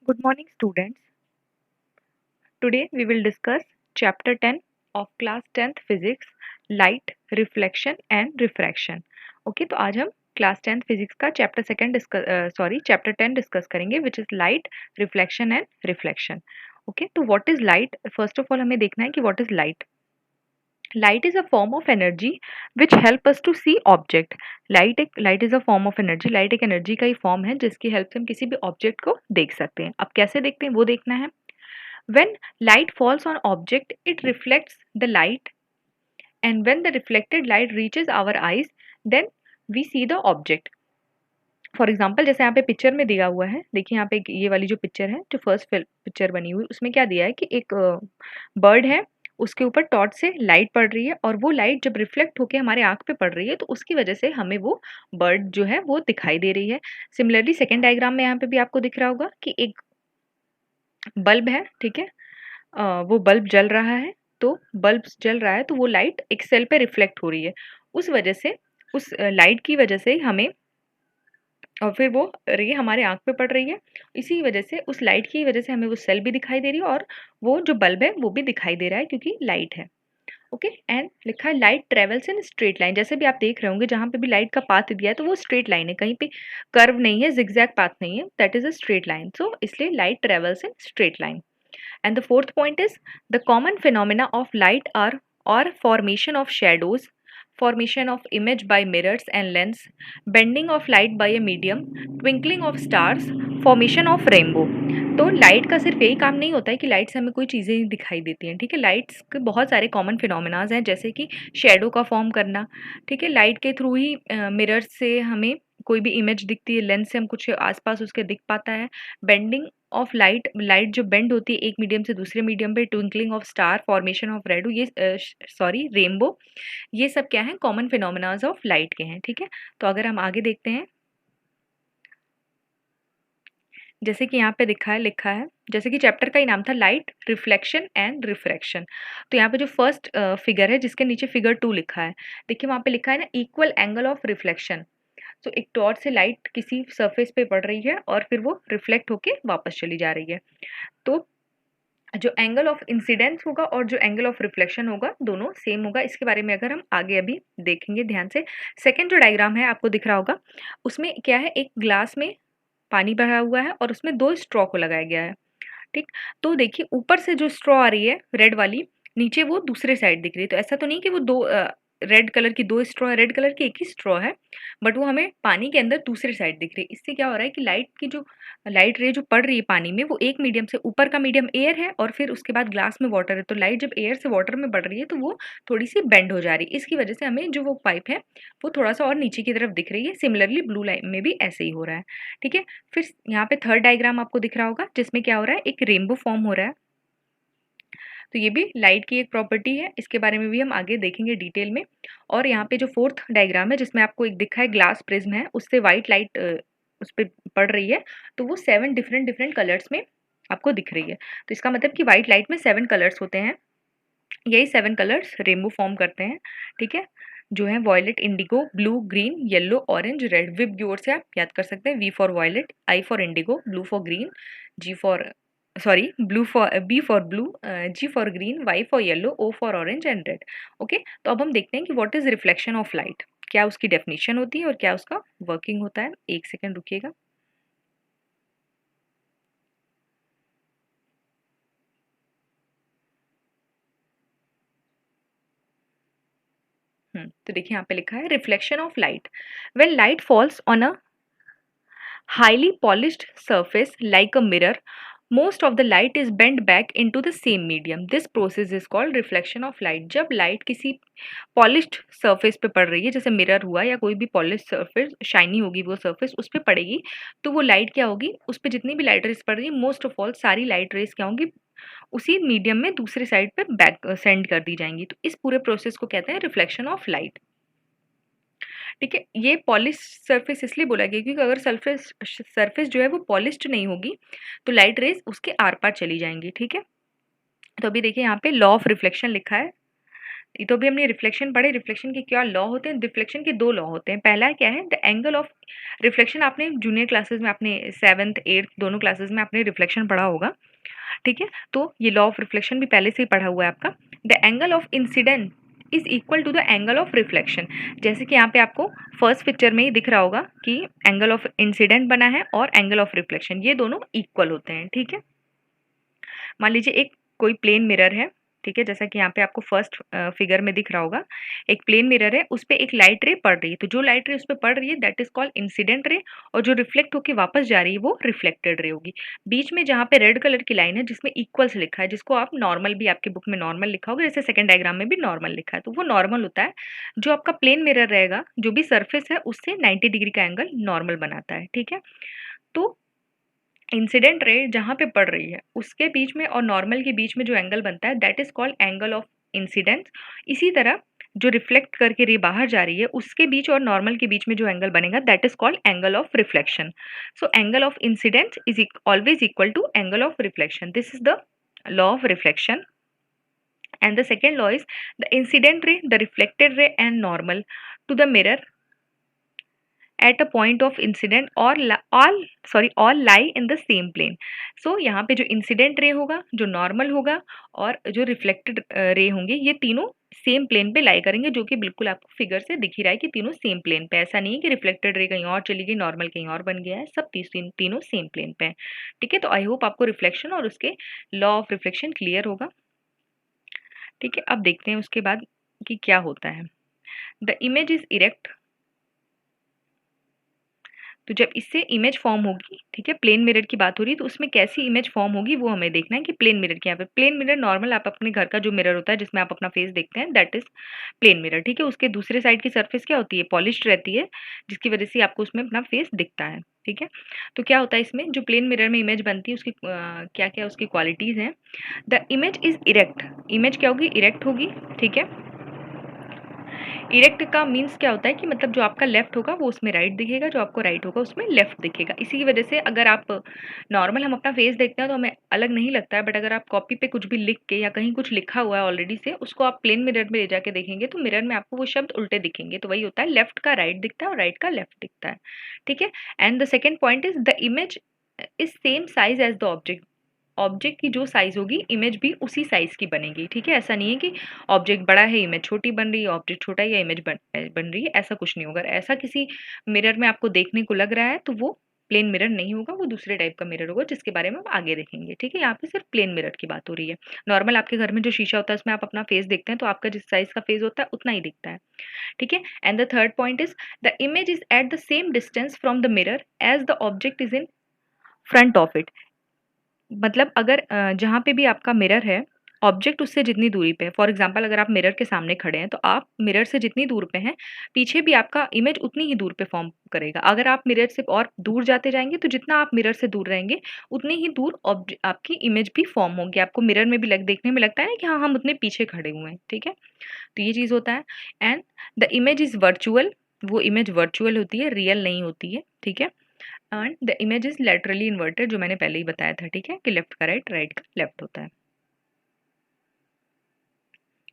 Good morning, students. Today we will discuss chapter 10 of class 10th physics, light, reflection and refraction. Okay, तो आज हम class 10th physics का chapter 10 discuss करेंगे which is light, reflection and reflection. Okay, तो what is light? First of all हमें देखना है कि what is light. Light is a form of energy which help us to see object. Light is a form of energy. Light एक energy का ही form है जिसकी help से हम किसी भी ऑब्जेक्ट को देख सकते हैं. अब कैसे देखते हैं वो देखना है. When light falls on object, it reflects the light, and when the reflected light reaches our eyes, then we see the object. For example जैसे यहाँ पे पिक्चर में दिया हुआ है, देखिए यहाँ पे ये वाली जो पिक्चर है, जो फर्स्ट पिक्चर बनी हुई, उसमें क्या दिया है कि एक बर्ड है, उसके ऊपर टॉर्च से लाइट पड़ रही है और वो लाइट जब रिफ्लेक्ट होकर हमारे आंख पे पड़ रही है तो उसकी वजह से हमें वो बर्ड जो है वो दिखाई दे रही है. सिमिलरली सेकेंड डायग्राम में यहाँ पे भी आपको दिख रहा होगा कि एक बल्ब है, ठीक है. वो बल्ब जल रहा है, तो बल्ब जल रहा है तो वो लाइट एक सेल पे रिफ्लेक्ट हो रही है. उस वजह से उस लाइट की वजह से हमें, और फिर वो रे हमारे आँख पे पड़ रही है. इसी वजह से उस लाइट की वजह से हमें वो सेल भी दिखाई दे रही है और वो जो बल्ब है वो भी दिखाई दे रहा है क्योंकि लाइट है. ओके, एंड लिखा है light travels in straight line. जैसे भी आप देख रहे होंगे जहाँ पे भी लाइट का पाथ दिया है तो वो स्ट्रेट लाइन है, कहीं पे कर्व नहीं है, जिगजैग पाथ नहीं है, that is a straight line. So इसलिए light travels in straight line. And the fourth point is the common phenomena of light are formation of shadows, formation of image by mirrors and lens, bending of light by a medium, twinkling of stars, formation of rainbow. तो light का सिर्फ यही काम नहीं होता है कि light से हमें कोई चीज़ें दिखाई देती हैं, ठीक है. लाइट्स के बहुत सारे कॉमन फिनोमेनाज हैं जैसे कि शेडो का फॉर्म करना, ठीक है. लाइट के थ्रू ही मिरर से हमें कोई भी इमेज दिखती है, लेंस से हम कुछ आसपास उसके दिख पाता है. बेंडिंग ऑफ लाइट, लाइट जो बेंड होती है एक मीडियम से दूसरे मीडियम पे, twinkling of star, formation of redo, ये रेनबो, ये सब क्या है, कॉमन फिनोमेनाज ऑफ लाइट के हैं, ठीक है. तो अगर हम आगे देखते हैं, जैसे कि यहाँ पे लिखा है जैसे कि चैप्टर का ही नाम था लाइट, रिफ्लेक्शन एंड रिफ्रैक्शन. तो यहाँ पे जो फर्स्ट फिगर है जिसके नीचे फिगर 2 लिखा है, देखिए वहाँ पे लिखा है ना इक्वल एंगल ऑफ रिफ्लेक्शन. तो एक टॉर्च से लाइट किसी सरफेस पे पड़ रही है और फिर वो रिफ्लेक्ट होके वापस चली जा रही है. तो जो एंगल ऑफ इंसिडेंस होगा और जो एंगल ऑफ रिफ्लेक्शन होगा दोनों सेम होगा. इसके बारे में अगर हम आगे अभी देखेंगे ध्यान से. सेकेंड जो डायग्राम है आपको दिख रहा होगा, उसमें क्या है, एक ग्लास में पानी भरा हुआ है और उसमें 2 स्ट्रॉ को लगाया गया है, ठीक. तो देखिए ऊपर से जो स्ट्रॉ आ रही है रेड वाली, नीचे वो दूसरे साइड दिख रही है. तो ऐसा तो नहीं कि वो दो रेड कलर की 2 स्ट्रॉ है, रेड कलर की एक ही स्ट्रॉ है, बट वो हमें पानी के अंदर दूसरी साइड दिख रही है. इससे क्या हो रहा है कि लाइट की जो लाइट रे जो पड़ रही है पानी में, वो एक मीडियम से, ऊपर का मीडियम एयर है और फिर उसके बाद ग्लास में वाटर है, तो लाइट जब एयर से वाटर में बढ़ रही है तो वो थोड़ी सी बेंड हो जा रही है. इसकी वजह से हमें जो वो पाइप है वो थोड़ा सा और नीचे की तरफ दिख रही है. सिमिलरली ब्लू लाइन में भी ऐसे ही हो रहा है, ठीक है. फिर यहाँ पे थर्ड डायग्राम आपको दिख रहा होगा जिसमें क्या हो रहा है, एक रेनबो फॉर्म हो रहा है. तो ये भी लाइट की एक प्रॉपर्टी है, इसके बारे में भी हम आगे देखेंगे डिटेल में. और यहाँ पे जो फोर्थ डायग्राम है जिसमें आपको एक दिखा है ग्लास प्रिज्म है, उससे वाइट लाइट उस पर पड़ रही है, तो वो 7 डिफरेंट डिफरेंट कलर्स में आपको दिख रही है. तो इसका मतलब कि वाइट लाइट में 7 कलर्स होते हैं, यही 7 कलर्स रेनबो फॉर्म करते हैं, ठीक है. जो है violet, indigo, blue, green, yellow, orange, red. विप की ओर से आप याद कर सकते हैं, V for violet, I for indigo, blue for green, G for sorry blue for B for blue, G for green, Y for yellow, O for orange and red. Okay, तो अब हम देखते हैं कि what is reflection of light, क्या उसकी definition होती है और क्या उसका वर्किंग होता है. एक सेकेंड रुकिएगा. तो देखिए यहाँ पे लिखा है reflection of light. When light falls on a highly polished surface like a mirror, most of the light is bent back into the same medium. This process is called reflection of light. जब light किसी polished surface पे पड़ रही है, जैसे mirror हुआ या कोई भी पॉलिश सरफेस, शाइनी होगी वो सरफेस, उस पे पड़ेगी, तो वो लाइट क्या होगी, उस पे जितनी भी लाइट रेस पड़ रही है, मोस्ट ऑफ ऑल सारी लाइट रेस क्या होंगी, उसी मीडियम में दूसरी साइड पे बैक सेंड कर दी जाएंगी. तो इस पूरे प्रोसेस को कहते हैं रिफ्लेक्शन ऑफ लाइट, ठीक है. ये पॉलिश सरफेस इसलिए बोला गया क्योंकि अगर सरफेस सरफेस जो है वो पॉलिश्ड नहीं होगी तो लाइट रेज उसके आर पार चली जाएंगी, ठीक है. तो अभी देखिए यहाँ पे लॉ ऑफ रिफ्लेक्शन लिखा है. ये तो भी हमने रिफ्लेक्शन पढ़े, रिफ्लेक्शन के क्या लॉ होते हैं। रिफ्लेक्शन के दो लॉ होते हैं। पहला क्या है, द एंगल ऑफ रिफ्लेक्शन। आपने जूनियर क्लासेस में, आपने सेवन्थ एट्थ दोनों क्लासेस में आपने रिफ्लेक्शन पढ़ा होगा, ठीक है। तो ये लॉ ऑफ रिफ्लेक्शन भी पहले से ही पढ़ा हुआ है आपका। The angle of incident is equal to the angle of reflection. जैसे कि यहाँ पे आपको फर्स्ट पिक्चर में ही दिख रहा होगा कि एंगल ऑफ इंसिडेंट बना है और एंगल ऑफ रिफ्लेक्शन, ये दोनों इक्वल होते हैं, ठीक है। मान लीजिए एक कोई प्लेन मिरर है, ठीक है, जैसा कि यहाँ पे आपको फर्स्ट फिगर में दिख रहा होगा। एक प्लेन मिरर है, उस पे एक लाइट रे पड़ रही है, तो जो लाइट रे उस पे पड़ रही है that is called incident ray, और जो रिफ्लेक्ट होकर वापस जा रही है वो रिफ्लेक्टेड रे होगी। बीच में जहाँ पे रेड कलर की लाइन है जिसमें इक्वल्स लिखा है, जिसको आप नॉर्मल भी, आपकी बुक में नॉर्मल लिखा होगा, जैसे सेकंड डायग्राम में भी नॉर्मल लिखा है, तो वो नॉर्मल होता है। जो आपका प्लेन मिरर रहेगा, जो भी सरफेस है उससे 90 डिग्री का एंगल नॉर्मल बनाता है, ठीक है। तो इंसिडेंट रे जहाँ पे पड़ रही है उसके बीच में और नॉर्मल के बीच में जो एंगल बनता है that is called angle of incidence. इसी तरह जो रिफ्लेक्ट करके रे बाहर जा रही है उसके बीच और नॉर्मल के बीच में जो एंगल बनेगा that is called angle of reflection. So angle of incidence is always equal to angle of reflection. This is the law of reflection. And the second law is the incident ray, the reflected ray and normal to the mirror at a point of incident all lie in the same plane. So यहाँ पे जो incident ray होगा, जो normal होगा और जो reflected ray होंगे, ये तीनों सेम प्लेन पे लाई करेंगे, जो कि बिल्कुल आपको फिगर से दिख ही रहा है कि तीनों सेम प्लेन पे। ऐसा नहीं है कि रिफ्लेक्टेड रे कहीं और चली गई, नॉर्मल कहीं और बन गया है, सब तीनों सेम प्लेन पे है, ठीक है। तो आई होप आपको रिफ्लेक्शन और उसके लॉ ऑफ रिफ्लेक्शन क्लियर होगा, ठीक है। अब देखते हैं उसके बाद कि क्या होता है। द इमेज इज इरेक्ट, तो जब इससे इमेज फॉर्म होगी, ठीक है, प्लेन मिरर की बात हो रही है, तो उसमें कैसी इमेज फॉर्म होगी वो हमें देखना है कि प्लेन मिरर के यहाँ पे, प्लेन मिरर नॉर्मल आप अपने घर का जो मिरर होता है जिसमें आप अपना फेस देखते हैं दैट इज प्लेन मिरर, ठीक है। उसके दूसरे साइड की सरफेस क्या होती है, पॉलिश्ड रहती है, जिसकी वजह से आपको उसमें अपना फेस दिखता है, ठीक है। तो क्या होता है इसमें, जो प्लेन मिरर में इमेज बनती है उसकी क्या क्या उसकी क्वालिटीज हैं। The image is erect, image क्या होगी, इरेक्ट होगी, ठीक है। इरेक्ट का मीन्स क्या होता है कि मतलब जो आपका लेफ्ट होगा वो उसमें राइट दिखेगा, जो आपको राइट होगा उसमें लेफ्ट दिखेगा। इसी की वजह से अगर आप नॉर्मल हम अपना फेस देखते हैं तो हमें अलग नहीं लगता है, बट अगर आप कॉपी पे कुछ भी लिख के या कहीं कुछ लिखा हुआ है ऑलरेडी से, उसको आप प्लेन मिरर में ले जाके देखेंगे तो मिरर में आपको वो शब्द उल्टे दिखेंगे। तो वही होता है, लेफ्ट का राइट दिखता है और राइट का लेफ्ट दिखता है, ठीक है। And the second point is the image is same size as the object, object की जो साइज होगी इमेज भी उसी साइज की बनेगी, ठीक है। ऐसा नहीं है कि ऑब्जेक्ट बड़ा है इमेज छोटी बन रही है, ऑब्जेक्ट छोटा है या इमेज बन रही है, ऐसा कुछ नहीं होगा। ऐसा किसी मिरर में आपको देखने को लग रहा है तो वो प्लेन मिरर नहीं होगा, वो दूसरे टाइप का मिरर होगा जिसके बारे में हम आगे देखेंगे, ठीक है। यहाँ पे सिर्फ प्लेन मिरर की बात हो रही है। नॉर्मल आपके घर में जो शीशा होता है उसमें आप अपना फेस देखते हैं तो आपका जिस साइज का फेस होता है उतना ही दिखता है, ठीक है। And the third point is the image is at the same distance from the mirror as the object is in front of it. मतलब अगर जहाँ पे भी आपका मिरर है, ऑब्जेक्ट उससे जितनी दूरी पे है, फॉर एग्जांपल अगर आप मिरर के सामने खड़े हैं तो आप मिरर से जितनी दूर पे हैं पीछे भी आपका इमेज उतनी ही दूर पे फॉर्म करेगा। अगर आप मिरर से और दूर जाते जाएंगे तो जितना आप मिरर से दूर रहेंगे उतनी ही दूर आपकी इमेज भी फॉर्म होगी। आपको मिरर में भी देखने में लगता है ना कि हाँ हम उतने पीछे खड़े हुए हैं, ठीक है। तो ये चीज़ होता है। And the image is virtual, वो इमेज वर्चुअल होती है, रियल नहीं होती है, ठीक है। And the image is laterally inverted, जो मैंने पहले ही बताया था, ठीक है, कि लेफ्ट का राइट, राइट का लेफ्ट होता है,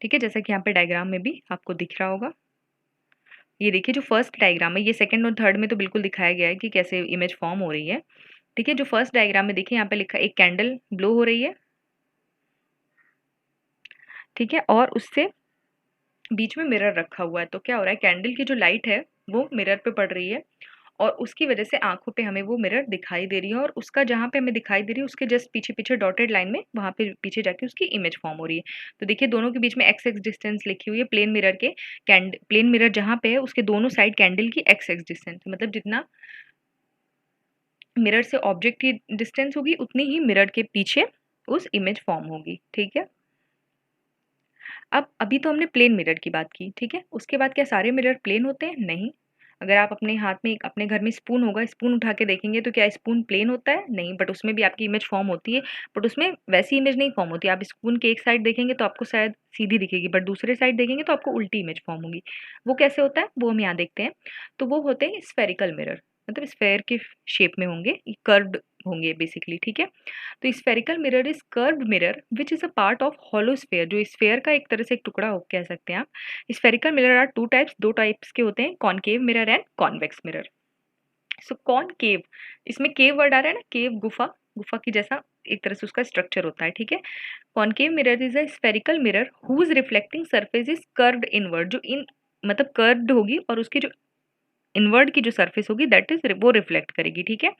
ठीक है। जैसा कि यहाँ पे डायग्राम में भी आपको दिख रहा होगा। ये देखिए जो फर्स्ट डायग्राम है, ये सेकंड और थर्ड में तो बिल्कुल दिखाया गया है कि कैसे इमेज फॉर्म हो रही है, ठीक है। जो फर्स्ट डायग्राम में देखिए यहाँ पे लिखा है एक कैंडल ब्लो हो रही है, ठीक है, और उससे बीच में मिरर रखा हुआ है। तो क्या हो रहा है, कैंडल की जो लाइट है वो मिरर पे पड़ रही है और उसकी वजह से आंखों पे हमें वो मिरर दिखाई दे रही है, और उसका जहाँ पे हमें दिखाई दे रही है उसके जस्ट पीछे पीछे डॉटेड लाइन में वहाँ पे पीछे जाके उसकी इमेज फॉर्म हो रही है। तो देखिए दोनों के बीच में एक्स एक्स डिस्टेंस लिखी हुई है, प्लेन मिरर के प्लेन मिरर जहाँ पे है उसके दोनों साइड कैंडल की एक्स एक्स डिस्टेंस, मतलब जितना मिरर से ऑब्जेक्ट की डिस्टेंस होगी उतनी ही मिरर के पीछे उस इमेज फॉर्म होगी, ठीक है। अब अभी तो हमने प्लेन मिरर की बात की, ठीक है। उसके बाद क्या सारे मिरर प्लेन होते हैं, नहीं। अगर आप अपने हाथ में अपने घर में स्पून होगा, स्पून उठा के देखेंगे तो क्या स्पून प्लेन होता है, नहीं, बट उसमें भी आपकी इमेज फॉर्म होती है, बट उसमें वैसी इमेज नहीं फॉर्म होती। आप स्पून के एक साइड देखेंगे तो आपको शायद सीधी दिखेगी, बट दूसरे साइड देखेंगे तो आपको उल्टी इमेज फॉर्म होगी। वो कैसे होता है वो हम यहाँ देखते हैं। तो वो होते हैं स्फेरिकल मिरर, मतलब स्फेयर के शेप में होंगे, कर्व्ड होंगे बेसिकली, ठीक है। तो spherical mirror is curved mirror which is a part of hollow sphere, जो स्फेयर का एक तरह से एक टुकड़ा हो कह सकते हैं आप। Spherical mirror are two types, दो टाइप्स के होते हैं, concave mirror and convex mirror. So concave, इसमें केव वर्ड आ रहा है ना, केव गुफा, गुफा की जैसा एक तरह से उसका स्ट्रक्चर होता है, ठीक है। Concave mirror is a spherical mirror whose reflecting surface is curved inward, जो इन मतलब कर्व्ड होगी और उसकी जो इनवर्ड की जो सरफेस होगी दैट इज वो रिफ्लेक्ट करेगी, ठीक है।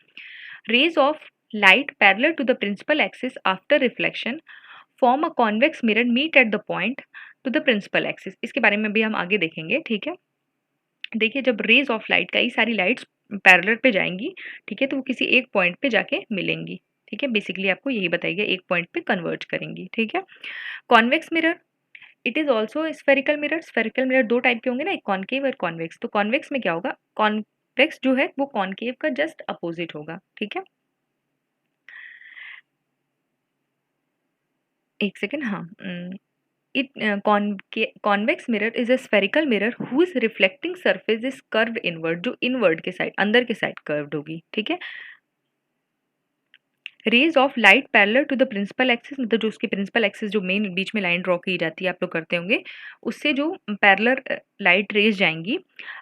Rays of light parallel to the principal axis after reflection form a convex mirror meet at the point to the principal axis. इसके बारे में भी हम आगे देखेंगे, ठीक है। देखिए जब रेज ऑफ लाइट, कई सारी लाइट्स पैरेलल पे जाएंगी, ठीक है, तो वो किसी एक पॉइंट पे जाके मिलेंगी, ठीक है। बेसिकली आपको यही बताइए, एक पॉइंट पे कन्वर्ज करेंगी, ठीक है। Convex mirror, it is also spherical mirror. Spherical mirror दो टाइप के होंगे ना, एक कॉनकेव और कॉन्वेक्स। तो कॉन्वेक्स में क्या होगा, कॉन्वेक्स जो है वो कॉनकेव का जस्ट अपोजिट होगा, ठीक है। एक सेकेंड, हाँ। It convex mirror is a spherical mirror whose reflecting surface is curved inward, जो इनवर्ड के साइड, अंदर के साइड कर्व्ड होगी, ठीक है। Rays of light parallel to the principal axis, मतलब जो उसकी प्रिंसिपल एक्सिस, जो मेन बीच में लाइन ड्रॉ की जाती है, आप लोग करते होंगे, उससे जो पैरेलल लाइट रेज जाएंगी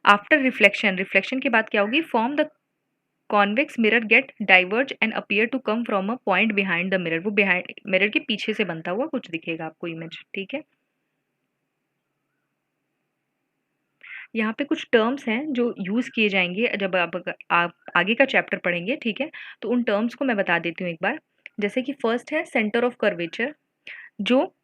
आफ्टर रिफ्लेक्शन, रिफ्लेक्शन के बाद क्या होगी, form the convex mirror get diverge and appear to come from a point behind the mirror, वो बिहाइंड मिरर के पीछे से बनता हुआ कुछ दिखेगा आपको इमेज, ठीक है। यहाँ पे कुछ टर्म्स हैं जो यूज़ किए जाएंगे जब आप आगे का चैप्टर पढ़ेंगे, ठीक है। तो उन टर्म्स को मैं बता देती हूँ एक बार। जैसे कि फर्स्ट है सेंटर ऑफ कर्वेचर, जो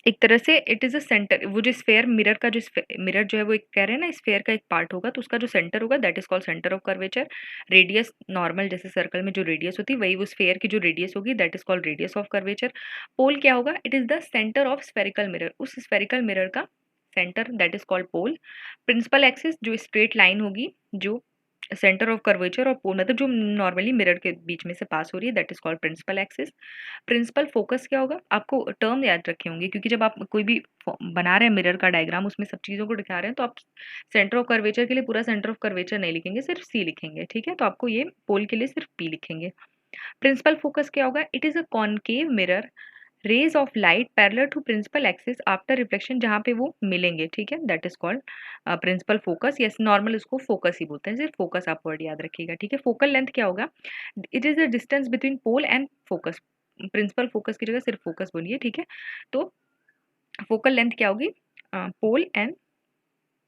एक तरह से इट इज़ अ सेंटर, वो जो स्फेयर मिरर का जो मिरर जो है वो एक कह रहे हैं ना स्फेयर का एक पार्ट होगा, तो उसका जो सेंटर होगा that is called centre of curvature. Radius normal, जैसे सर्कल में जो रेडियस होती है वही वो स्फेयर की जो रेडियस होगी that is called radius of curvature. Pole क्या होगा, it is the centre of spherical mirror, उस स्फेरिकल मिरर का centre that is called pole. Principal axis जो स्ट्रेट लाइन होगी, जो सेंटर ऑफ कर्वेचर और पोल मतलब जो नॉर्मली मिरर के बीच में से पास हो रही है that is called principal axis. Principal focus क्या होगा, आपको टर्म याद रखे होंगे क्योंकि जब आप कोई भी बना रहे हैं मिरर का डायग्राम, उसमें सब चीज़ों को दिखा रहे हैं, तो आप सेंटर ऑफ कर्वेचर के लिए पूरा सेंटर ऑफ कर्वेचर नहीं लिखेंगे, सिर्फ सी लिखेंगे, ठीक है। तो आपको ये पोल के लिए सिर्फ पी लिखेंगे। प्रिंसिपल फोकस क्या होगा, it is a concave mirror, rays of light parallel to principal axis after reflection, जहाँ पे वो मिलेंगे, ठीक है, that is called principal focus. Yes, normal उसको फोकस ही बोलते हैं, सिर्फ फोकस आप वर्ड याद रखिएगा, ठीक है। फोकल लेंथ क्या होगा, it is the distance between pole and focus, principal focus की जगह सिर्फ फोकस बोलिए, ठीक है। तो फोकल लेंथ क्या होगी, पोल एंड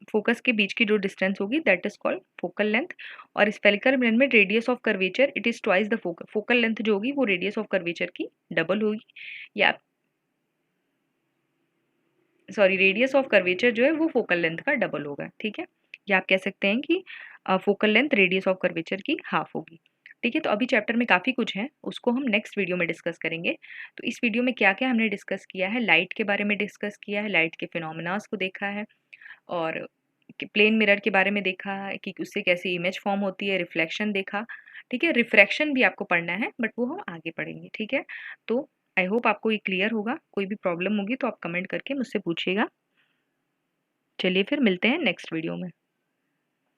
फोकस के बीच की जो डिस्टेंस होगी that is called focal length. और स्फेरिकल मिरर में radius of curvature it is twice the focal, focal length जो होगी वो रेडियस ऑफ कर्वेचर की डबल होगी, या सॉरी रेडियस ऑफ कर्वेचर जो है वो फोकल लेंथ का डबल होगा, ठीक है। या आप कह सकते हैं कि focal length radius of curvature की हाफ होगी, ठीक है। तो अभी चैप्टर में काफ़ी कुछ है, उसको हम नेक्स्ट वीडियो में डिस्कस करेंगे। तो इस वीडियो में क्या क्या हमने डिस्कस किया है, लाइट के बारे में डिस्कस किया है, लाइट के फिनोमिनास को देखा है, और प्लेन मिरर के बारे में देखा है कि उससे कैसी इमेज फॉर्म होती है, रिफ्लेक्शन देखा, ठीक है। रिफ्रैक्शन भी आपको पढ़ना है बट वो हम आगे पढ़ेंगे, ठीक है। तो आई होप आपको ये क्लियर होगा, कोई भी प्रॉब्लम होगी तो आप कमेंट करके मुझसे पूछिएगा। चलिए फिर मिलते हैं नेक्स्ट वीडियो में।